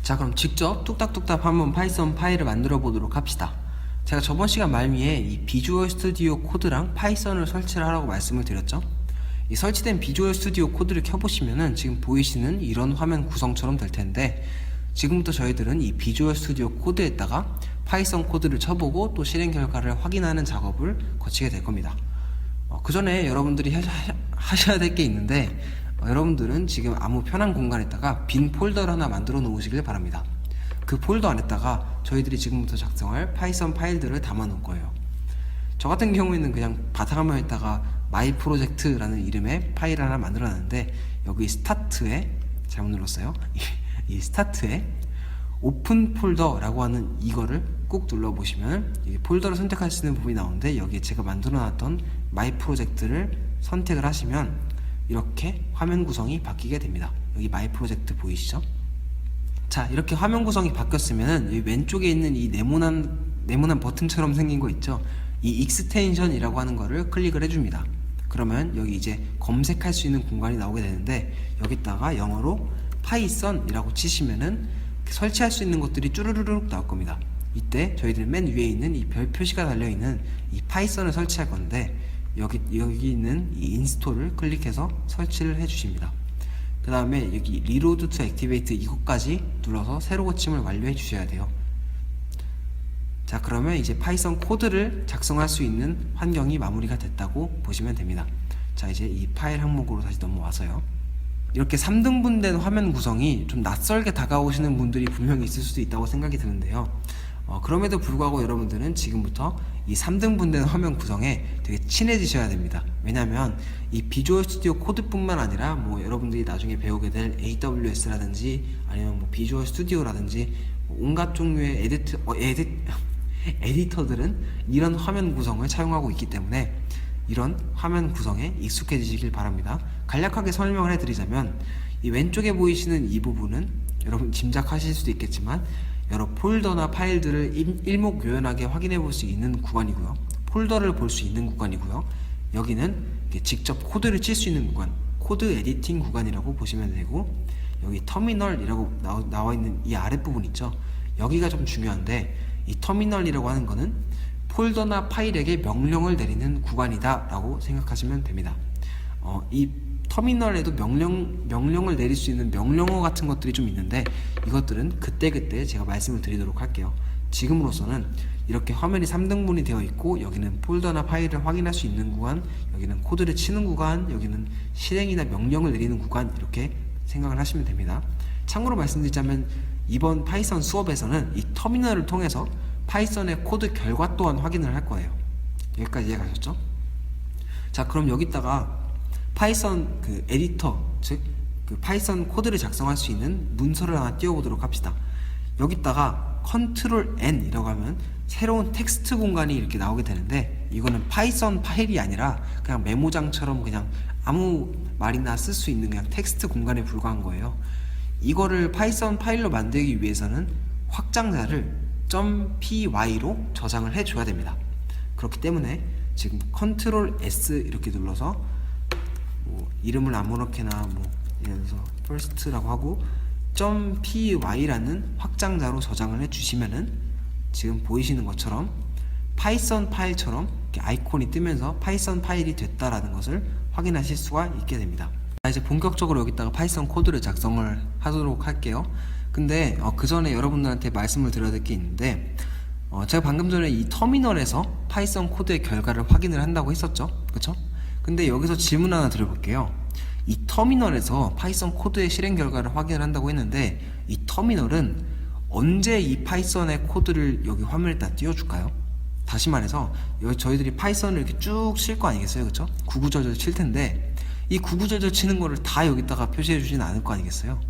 자, 그럼 직접 뚝딱뚝딱 한번 파이썬 파일을 만들어 보도록 합시다. 제가 저번 시간 말미에 이 비주얼 스튜디오 코드랑 파이썬을 설치를 하라고 말씀을 드렸죠. 이 설치된 비주얼 스튜디오 코드를 켜보시면은 지금 보이시는 이런 화면 구성처럼 될 텐데, 지금부터 저희들은 이 비주얼 스튜디오 코드에다가 파이썬 코드를 쳐보고 또 실행 결과를 확인하는 작업을 거치게 될 겁니다. 그 전에 여러분들이 하셔야 될 게 있는데, 여러분들은 지금 아무 편한 공간에다가 빈 폴더를 하나 만들어 놓으시길 바랍니다. 그 폴더 안에다가 저희들이 지금부터 작성할 파이썬 파일들을 담아 놓을 거예요. 저 같은 경우에는 그냥 바탕화면에다가 마이 프로젝트라는 이름의 파일을 하나 만들어 놨는데, 여기 스타트에 잘못 눌렀어요. 이 스타트에 오픈 폴더라고 하는 이거를 꾹 눌러 보시면 이 폴더를 선택할 수 있는 부분이 나오는데, 여기에 제가 만들어 놨던 마이 프로젝트를 선택을 하시면 이렇게 화면 구성이 바뀌게 됩니다. 여기 마이 프로젝트 보이시죠? 자, 이렇게 화면 구성이 바뀌었으면은 여기 왼쪽에 있는 이 네모난 버튼처럼 생긴 거 있죠? 이 익스텐션이라고 하는 거를 클릭을 해줍니다. 그러면 여기 이제 검색할 수 있는 공간이 나오게 되는데, 여기다가 영어로 파이썬이라고 치시면은 설치할 수 있는 것들이 쭈르르륵 나올 겁니다. 이때 저희들 맨 위에 있는 이 별 표시가 달려 있는 이 파이썬을 설치할 건데, 여기 있는 이 인스톨을 클릭해서 설치를 해 주십니다. 그 다음에 여기 리로드 투 액티베이트 이것까지 눌러서 새로 고침을 완료해 주셔야 돼요. 자, 그러면 이제 파이썬 코드를 작성할 수 있는 환경이 마무리가 됐다고 보시면 됩니다. 자, 이제 이 파일 항목으로 다시 넘어와서요. 이렇게 3등분된 화면 구성이 좀 낯설게 다가오시는 분들이 분명히 있을 수도 있다고 생각이 드는데요. 그럼에도 불구하고 여러분들은 지금부터 이 3등분된 화면 구성에 되게 친해지셔야 됩니다. 왜냐면 이 비주얼 스튜디오 코드뿐만 아니라 뭐 여러분들이 나중에 배우게 될 AWS라든지 아니면 뭐 비주얼 스튜디오라든지 온갖 종류의 에디터들은 이런 화면 구성을 사용하고 있기 때문에 이런 화면 구성에 익숙해지시길 바랍니다. 간략하게 설명을 해드리자면, 이 왼쪽에 보이시는 이 부분은 여러분 짐작하실 수도 있겠지만 여러 폴더나 파일들을 일목요연하게 확인해 볼 수 있는 구간이고요. 폴더를 볼 수 있는 구간이고요. 여기는 직접 코드를 칠 수 있는 구간, 코드 에디팅 구간이라고 보시면 되고, 여기 터미널이라고 나와 있는 이 아랫부분 있죠. 여기가 좀 중요한데, 이 터미널이라고 하는 거는 폴더나 파일에게 명령을 내리는 구간이다 라고 생각하시면 됩니다. 이 터미널에도 명령을 내릴 수 있는 명령어 같은 것들이 좀 있는데, 이것들은 그때그때 제가 말씀을 드리도록 할게요. 지금으로서는 이렇게 화면이 3등분이 되어 있고, 여기는 폴더나 파일을 확인할 수 있는 구간, 여기는 코드를 치는 구간, 여기는 실행이나 명령을 내리는 구간, 이렇게 생각을 하시면 됩니다. 참고로 말씀드리자면 이번 파이썬 수업에서는 이 터미널을 통해서 파이썬의 코드 결과 또한 확인을 할 거예요. 여기까지 이해가셨죠? 자, 그럼 여기다가 파이썬 그 에디터, 즉 그 파이썬 코드를 작성할 수 있는 문서를 하나 띄워보도록 합시다. 여기다가 컨트롤 N이라고 하면 새로운 텍스트 공간이 이렇게 나오게 되는데, 이거는 파이썬 파일이 아니라 그냥 메모장처럼 그냥 아무 말이나 쓸 수 있는 그냥 텍스트 공간에 불과한 거예요. 이거를 파이썬 파일로 만들기 위해서는 확장자를 .py로 저장을 해줘야 됩니다. 그렇기 때문에 지금 컨트롤 S 이렇게 눌러서 뭐 이름을 아무렇게나 뭐 예를 들어서 first라고 하고 .py라는 확장자로 저장을 해주시면은 지금 보이시는 것처럼 파이썬 파일처럼 이렇게 아이콘이 뜨면서 파이썬 파일이 됐다라는 것을 확인하실 수가 있게 됩니다. 자, 이제 본격적으로 여기다가 파이썬 코드를 작성을 하도록 할게요. 근데 그 전에 여러분들한테 말씀을 드려야 될 게 있는데, 제가 방금 전에 이 터미널에서 파이썬 코드의 결과를 확인을 한다고 했었죠, 그쵸? 근데 여기서 질문 하나 드려볼게요. 이 터미널에서 파이썬 코드의 실행 결과를 확인을 한다고 했는데, 이 터미널은 언제 이 파이썬의 코드를 여기 화면에다 띄워줄까요? 다시 말해서 여기 저희들이 파이썬을 이렇게 쭉 칠 거 아니겠어요, 그쵸? 구구절절 칠 텐데, 이 구구절절 치는 거를 다 여기다가 표시해 주지는 않을 거 아니겠어요,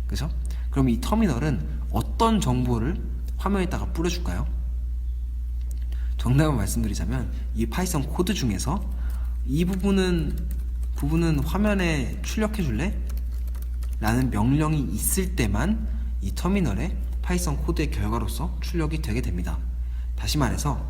그죠? 그럼 이 터미널은 어떤 정보를 화면에다가 뿌려줄까요? 정답을 말씀드리자면, 이 파이썬 코드 중에서 이 부분은 화면에 출력해 줄래? 라는 명령이 있을 때만 이 터미널에 파이썬 코드의 결과로서 출력이 되게 됩니다. 다시 말해서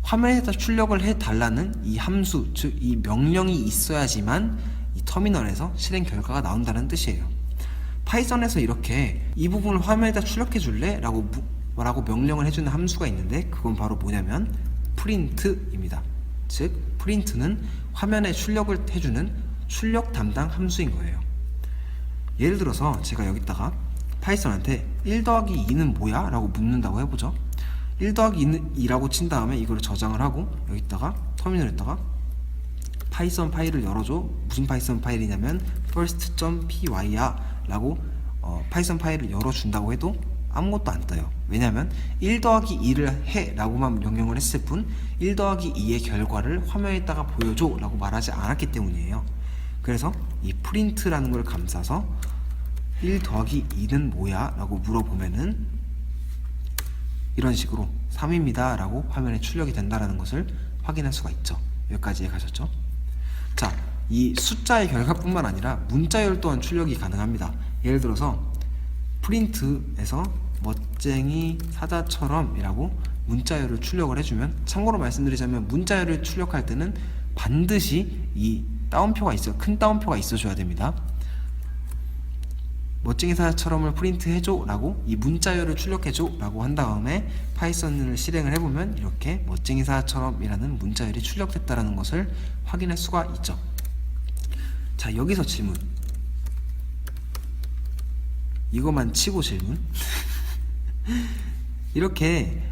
화면에다 출력을 해달라는 이 함수, 즉 이 명령이 있어야지만 이 터미널에서 실행 결과가 나온다는 뜻이에요. 파이썬에서 이렇게 이 부분을 화면에다 출력해 줄래? 라고 명령을 해주는 함수가 있는데 그건 바로 뭐냐면 print입니다. 즉 print는 화면에 출력을 해주는 출력 담당 함수인 거예요. 예를 들어서 제가 여기다가 파이썬한테 1 더하기 2는 뭐야? 라고 묻는다고 해보죠. 1 더하기 2라고 친 다음에 이거를 저장을 하고 여기다가 터미널에다가 파이썬 파일을 열어줘. 무슨 파이썬 파일이냐면 first.py야 라고 파이썬 파일을 열어준다고 해도 아무것도 안 떠요. 왜냐면 1 더하기 2를 해 라고만 명령을 했을 뿐 1 더하기 2의 결과를 화면에다가 보여줘 라고 말하지 않았기 때문이에요. 그래서 이 print라는 걸 감싸서 1 더하기 2는 뭐야? 라고 물어보면은 이런 식으로 3입니다 라고 화면에 출력이 된다는 것을 확인할 수가 있죠. 여기까지 가셨죠? 자, 이 숫자의 결과뿐만 아니라 문자열 또한 출력이 가능합니다. 예를 들어서 print에서 멋쟁이 사자처럼 이라고 문자열을 출력을 해주면, 참고로 말씀드리자면 문자열을 출력할 때는 반드시 이 따옴표가 있어요. 큰 따옴표가 있어줘야 됩니다. 멋쟁이 사자처럼을 프린트 해줘 라고 이 문자열을 출력해줘 라고 한 다음에 파이썬을 실행을 해보면 이렇게 멋쟁이 사자처럼 이라는 문자열이 출력됐다는 것을 확인할 수가 있죠. 자, 여기서 질문, 이것만 치고 질문 이렇게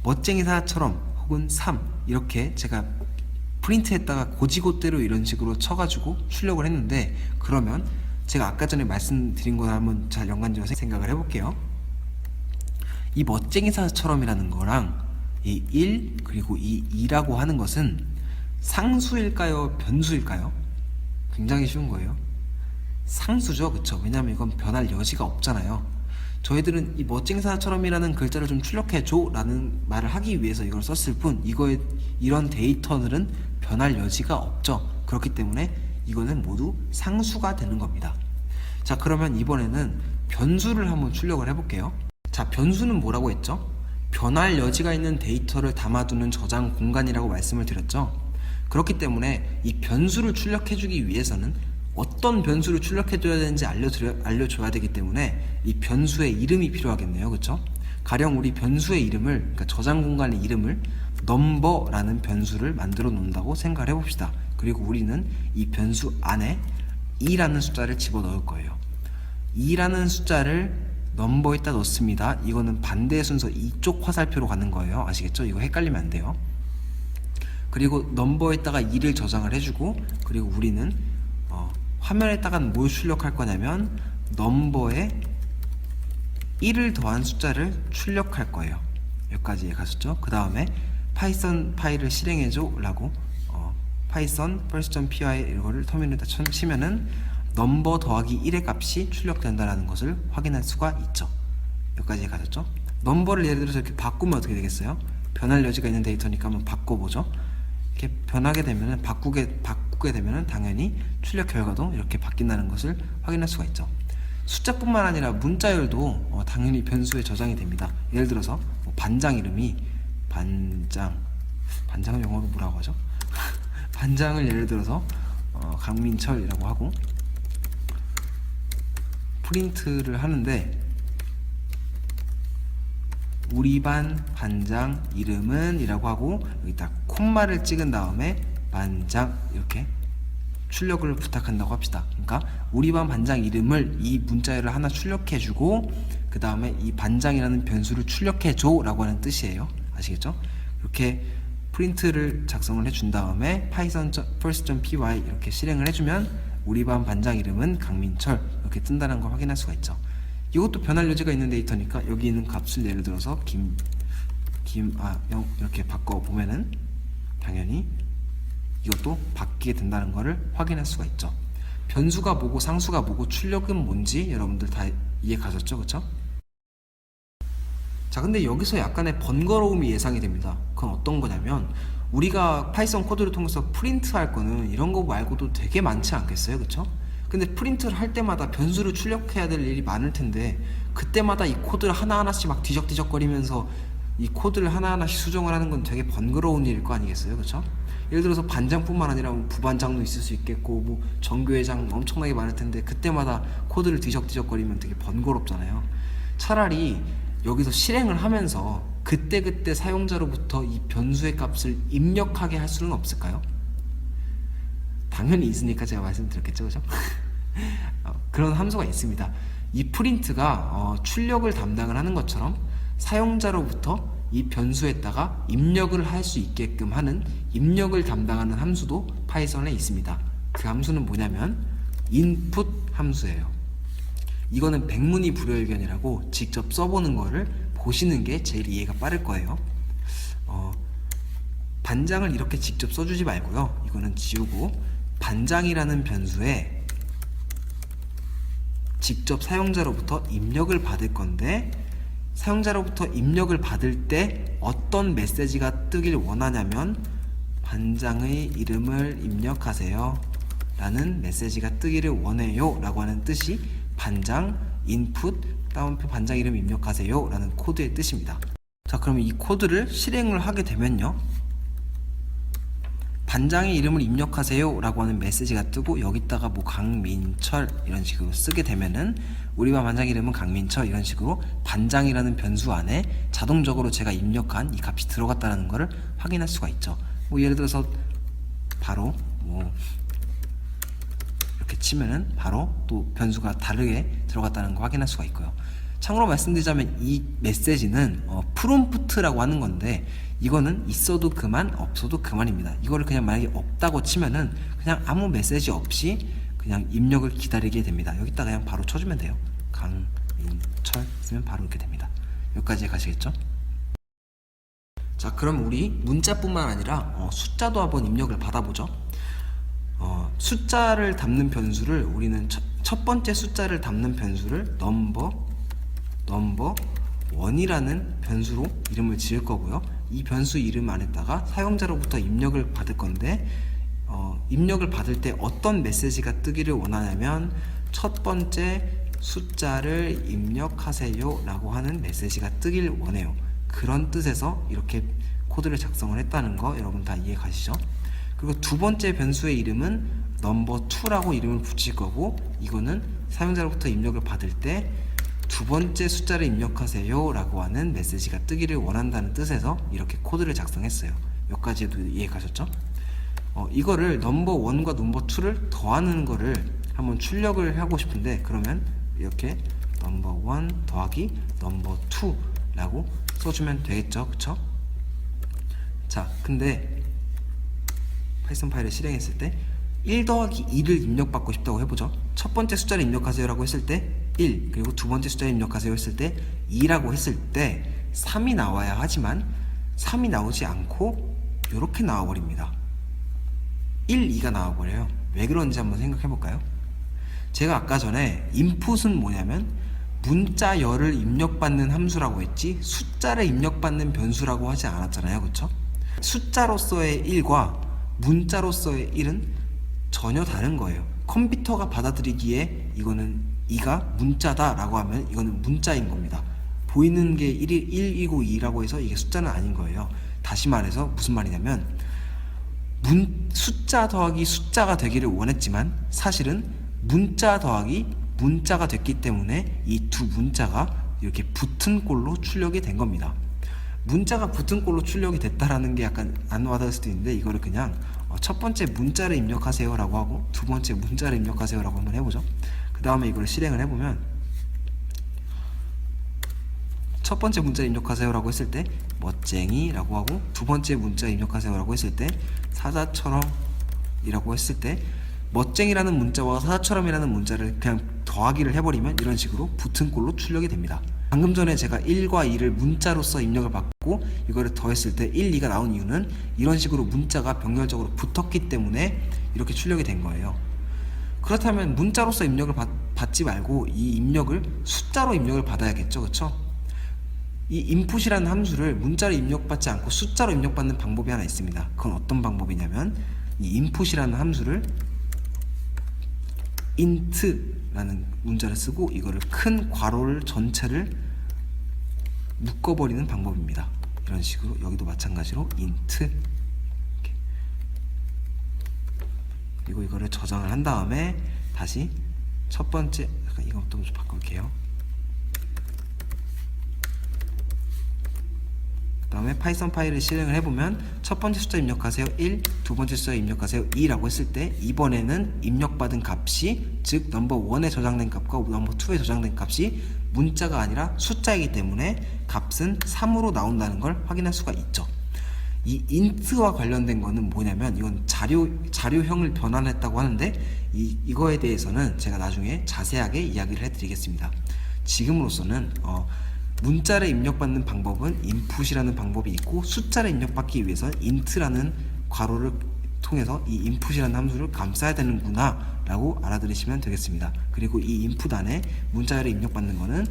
멋쟁이 사자처럼 혹은 3 이렇게 제가 프린트했다가 고지고대로 이런 식으로 쳐가지고 출력을 했는데, 그러면 제가 아까 전에 말씀드린 거랑 한번 잘 연관지어서 생각을 해볼게요. 이 멋쟁이 사자처럼이라는 거랑 이 1 그리고 이 2라고 하는 것은 상수일까요? 변수일까요? 굉장히 쉬운 거예요. 상수죠, 그쵸? 왜냐면 이건 변할 여지가 없잖아요. 저희들은 이 멋쟁이 사자처럼이라는 글자를 좀 출력해줘 라는 말을 하기 위해서 이걸 썼을 뿐, 이런 데이터들은 변할 여지가 없죠. 그렇기 때문에 이거는 모두 상수가 되는 겁니다. 자, 그러면 이번에는 변수를 한번 출력을 해볼게요. 자, 변수는 뭐라고 했죠? 변할 여지가 있는 데이터를 담아두는 저장 공간이라고 말씀을 드렸죠. 그렇기 때문에 이 변수를 출력해주기 위해서는 어떤 변수를 출력해줘야 되는지 알려줘야 되기 때문에 이 변수의 이름이 필요하겠네요. 그쵸? 가령 우리 변수의 이름을, 그러니까 저장 공간의 이름을 number라는 변수를 만들어 놓는다고 생각을 해봅시다. 그리고 우리는 이 변수 안에 2라는 숫자를 집어넣을 거예요. 2라는 숫자를 넘버에다 넣습니다. 이거는 반대 순서 이쪽 화살표로 가는 거예요. 아시겠죠? 이거 헷갈리면 안 돼요. 그리고 넘버에다가 2를 저장을 해주고, 그리고 우리는 화면에다가 뭘 출력할 거냐면 넘버에 1을 더한 숫자를 출력할 거예요. 여기까지 가셨죠? 그 다음에 파이썬 파일을 실행해줘 라고 파이썬 first.py 이거를 터미널에다 치면은 넘버 더하기 1의 값이 출력된다는 것을 확인할 수가 있죠. 여기까지 가셨죠? 넘버를 예를 들어서 이렇게 바꾸면 어떻게 되겠어요? 변할 여지가 있는 데이터니까 한번 바꿔보죠. 이렇게 변하게 되면은 바꾸게 되면은 당연히 출력 결과도 이렇게 바뀐다는 것을 확인할 수가 있죠. 숫자뿐만 아니라 문자열도 당연히 변수에 저장이 됩니다. 예를 들어서 반장 이름이 반장을 영어로 뭐라고 하죠? 반장을 예를 들어서 강민철이라고 하고 프린트를 하는데, 우리 반 반장 이름은 이라고 하고 여기다 콤마를 찍은 다음에 반장 이렇게 출력을 부탁한다고 합시다. 그러니까 우리 반 반장 이름을 이 문자열을 하나 출력해주고 그 다음에 이 반장이라는 변수를 출력해줘 라고 하는 뜻이에요. 아시겠죠? 이렇게 프린트를 작성을 해준 다음에 파이썬 first.py 이렇게 실행을 해주면 우리 반 반장 이름은 강민철 이렇게 뜬다는 걸 확인할 수가 있죠. 이것도 변할 여지가 있는 데이터니까 여기 있는 값을 예를 들어서 김아영 이렇게 바꿔보면은 당연히 이것도 바뀌게 된다는 것을 확인할 수가 있죠. 변수가 뭐고 상수가 뭐고 출력은 뭔지 여러분들 다 이해 가셨죠? 그쵸? 자, 근데 여기서 약간의 번거로움이 예상이 됩니다. 그건 어떤 거냐면 우리가 파이썬 코드를 통해서 프린트 할 거는 이런 거 말고도 되게 많지 않겠어요? 그쵸? 근데 프린트를 할 때마다 변수를 출력해야 될 일이 많을 텐데 그때마다 이 코드를 하나하나씩 막 뒤적뒤적거리면서 이 코드를 하나하나씩 수정을 하는 건 되게 번거로운 일일 거 아니겠어요? 그쵸? 예를 들어서 반장뿐만 아니라 뭐 부반장도 있을 수 있겠고 뭐 정교회장 엄청나게 많을 텐데 그때마다 코드를 뒤적뒤적거리면 되게 번거롭잖아요. 차라리 여기서 실행을 하면서 그때그때 사용자로부터 이 변수의 값을 입력하게 할 수는 없을까요? 당연히 있으니까 제가 말씀드렸겠죠, 그죠? 그런 함수가 있습니다. 이 프린트가 출력을 담당을 하는 것처럼 사용자로부터 이 변수에다가 입력을 할 수 있게끔 하는 입력을 담당하는 함수도 파이썬에 있습니다. 그 함수는 뭐냐면 input 함수예요. 이거는 백문이 불여일견이라고 직접 써보는 거를 보시는 게 제일 이해가 빠를 거예요. 반장을 이렇게 직접 써주지 말고요. 이거는 지우고 반장이라는 변수에 직접 사용자로부터 입력을 받을 건데 사용자로부터 입력을 받을 때 어떤 메시지가 뜨길 원하냐면 반장의 이름을 입력하세요 라는 메시지가 뜨기를 원해요 라고 하는 뜻이 반장 input 다운표 반장 이름 입력하세요 라는 코드의 뜻입니다. 자, 그러면 이 코드를 실행을 하게 되면요, 반장의 이름을 입력하세요 라고 하는 메시지가 뜨고 여기다가 뭐 강민철 이런 식으로 쓰게 되면은 우리 반 반장 이름은 강민철 이런 식으로 반장이라는 변수 안에 자동적으로 제가 입력한 이 값이 들어갔다는 것을 확인할 수가 있죠. 뭐 예를 들어서 바로 뭐 이렇게 치면은 바로 또 변수가 다르게 들어갔다는 거 확인할 수가 있고요. 참고로 말씀드리자면 이 메시지는 프롬프트라고 하는 건데 이거는 있어도 그만 없어도 그만입니다. 이거를 그냥 만약에 없다고 치면은 그냥 아무 메시지 없이 그냥 입력을 기다리게 됩니다. 여기다 그냥 바로 쳐주면 돼요. 강민철 쓰면 바로 이렇게 됩니다. 여기까지 가시겠죠? 자, 그럼 우리 문자뿐만 아니라 숫자도 한번 입력을 받아보죠. 숫자를 담는 변수를 우리는 첫 번째 숫자를 담는 변수를 넘버 1이라는 변수로 이름을 지을 거고요. 이 변수 이름 안에다가 사용자로부터 입력을 받을 건데 입력을 받을 때 어떤 메시지가 뜨기를 원하냐면 첫 번째 숫자를 입력하세요 라고 하는 메시지가 뜨길 원해요. 그런 뜻에서 이렇게 코드를 작성을 했다는 거 여러분 다 이해 가시죠? 그리고 두 번째 변수의 이름은 넘버2라고 이름을 붙일 거고 이거는 사용자로부터 입력을 받을 때 두 번째 숫자를 입력하세요 라고 하는 메시지가 뜨기를 원한다는 뜻에서 이렇게 코드를 작성했어요. 여기까지도 이해 가셨죠? 이거를 넘버1과 넘버2를 더하는 거를 한번 출력을 하고 싶은데 그러면 이렇게 넘버1 더하기 넘버2 라고 써주면 되겠죠, 그쵸? 자, 근데 파이썬 파일을 실행했을 때 1 더하기 2를 입력받고 싶다고 해보죠. 첫 번째 숫자를 입력하세요 라고 했을 때 1, 그리고 두 번째 숫자를 입력하세요 했을 때 2라고 했을 때 3이 나와야 하지만 3이 나오지 않고 이렇게 나와버립니다. 1, 2가 나와버려요. 왜 그런지 한번 생각해볼까요? 제가 아까 전에 input은 뭐냐면 문자열을 입력받는 함수라고 했지 숫자를 입력받는 변수라고 하지 않았잖아요, 그쵸? 숫자로서의 1과 문자로서의 1은 전혀 다른 거예요. 컴퓨터가 받아들이기에 이거는 2가 문자다 라고 하면 이거는 문자인 겁니다. 보이는 게 1이고 2라고 해서 이게 숫자는 아닌 거예요. 다시 말해서 무슨 말이냐면 숫자 더하기 숫자가 되기를 원했지만 사실은 문자 더하기 문자가 됐기 때문에 이 두 문자가 이렇게 붙은 꼴로 출력이 된 겁니다. 문자가 붙은 꼴로 출력이 됐다라는 게 약간 안 와닿을 수도 있는데 이거를 그냥 첫 번째 문자를 입력하세요 라고 하고 두 번째 문자를 입력하세요 라고 한번 해보죠. 그 다음에 이걸 실행을 해보면 첫 번째 문자 입력하세요 라고 했을 때 멋쟁이 라고 하고 두 번째 문자 입력하세요 라고 했을 때 사자처럼 이라고 했을 때 멋쟁이라는 문자와 사자처럼이라는 문자를 그냥 더하기를 해버리면 이런 식으로 붙은 꼴로 출력이 됩니다. 방금 전에 제가 1과 2를 문자로서 입력을 받고 이거를 더했을 때 1, 2가 나온 이유는 이런 식으로 문자가 병렬적으로 붙었기 때문에 이렇게 출력이 된 거예요. 그렇다면 문자로서 입력을 받지 말고 이 입력을 숫자로 입력을 받아야겠죠, 그쵸? 이 input이라는 함수를 문자로 입력받지 않고 숫자로 입력받는 방법이 하나 있습니다. 그건 어떤 방법이냐면 이 input이라는 함수를 int라는 문자를 쓰고 이거를 큰 괄호를 전체를 묶어버리는 방법입니다. 이런 식으로 여기도 마찬가지로 int 이렇게 그리고 이거를 저장을 한 다음에 다시 첫 번째, 잠깐 이것도 좀 바꿀게요. 그 다음에 파이썬 파일을 실행을 해보면 첫 번째 숫자 입력하세요 1, 두 번째 숫자 입력하세요 2라고 했을 때 이번에는 입력받은 값이, 즉 넘버1에 저장된 값과 넘버2에 저장된 값이 문자가 아니라 숫자이기 때문에 값은 3으로 나온다는 걸 확인할 수가 있죠. 이 int와 관련된 거는 뭐냐면 이건 자료형을 변환했다고 하는데 이거에 대해서는 제가 나중에 자세하게 이야기를 해드리겠습니다. 지금으로서는 문자를 입력받는 방법은 input이라는 방법이 있고 숫자를 입력받기 위해서는 int라는 괄호를 통해서 이 input이라는 함수를 감싸야 되는구나 라고 알아들으시면 되겠습니다. 그리고 이 input 안에 문자를 입력받는 거는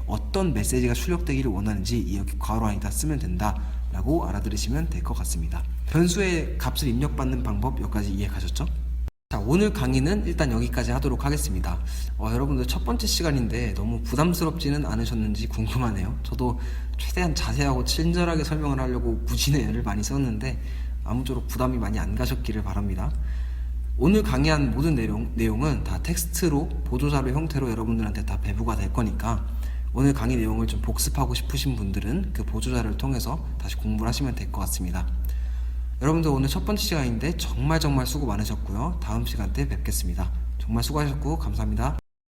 어떤 메시지가 출력되기를 원하는지 이렇게 괄호 안에다 쓰면 된다 라고 알아들으시면 될 것 같습니다. 변수의 값을 입력받는 방법 여기까지 이해가셨죠? 자, 오늘 강의는 일단 여기까지 하도록 하겠습니다. 여러분들 첫 번째 시간인데 너무 부담스럽지는 않으셨는지 궁금하네요. 저도 최대한 자세하고 친절하게 설명을 하려고 무진의 애를 많이 썼는데 아무쪼록 부담이 많이 안 가셨기를 바랍니다. 오늘 강의한 모든 내용은 다 텍스트로 보조자료 형태로 여러분들한테 다 배부가 될 거니까 오늘 강의 내용을 좀 복습하고 싶으신 분들은 그 보조자료를 통해서 다시 공부를 하시면 될 것 같습니다. 여러분들 오늘 첫 번째 시간인데 정말 수고 많으셨고요. 다음 시간 때 뵙겠습니다. 정말 수고하셨고 감사합니다.